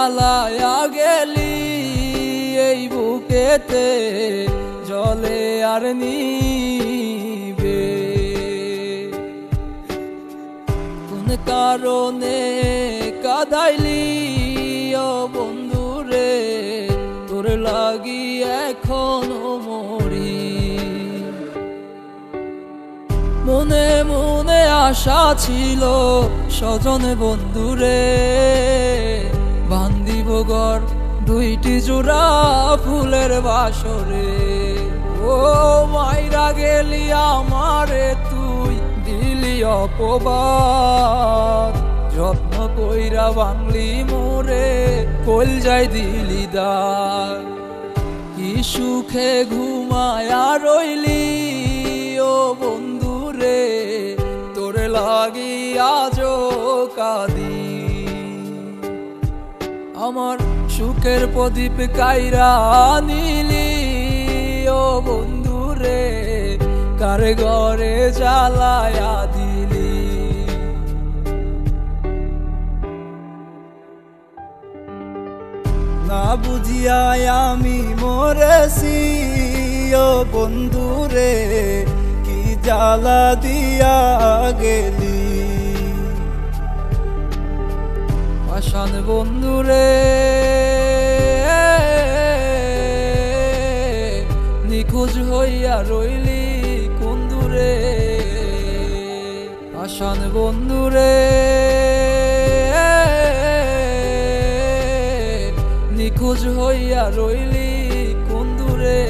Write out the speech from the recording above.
জ্বালায়া গেলি এই বুকেতে জলে আর নিবে। কোন কারণে কাঁদাইলি ও বন্ধুরে, তোর লাগি এখনো মরি। মনে মনে আশা ছিল স্বজন বন্ধুরে, বান্ধিব ঘর দুইটি জোড়া ফুলের বাসরে। ও মাইরা গেলি আমারে তুই দিলি অপবাদ, যত্ন কইরা বাংলি মোরে কলজায় দিলি দাগ। কি সুখে ঘুমায়া রইলি ও বন্ধুরে, তোর লাগি আজও কাঁদি। আমার সুখের প্রদীপ কাইরা নিলি ও বন্ধুরে, কার ঘরে জ্বালায়া দিলি। না বুঝিয়াই আমি মরেছি ও বন্ধুরে, কি জ্বালা দিয়া গেলি। পাষাণ বন্ধুরে নিখোঁজ হইয়া রইলি কোন দূরে। পাষাণ বন্ধুরে নিখোঁজ হইয়া রইলি কোন দূরে।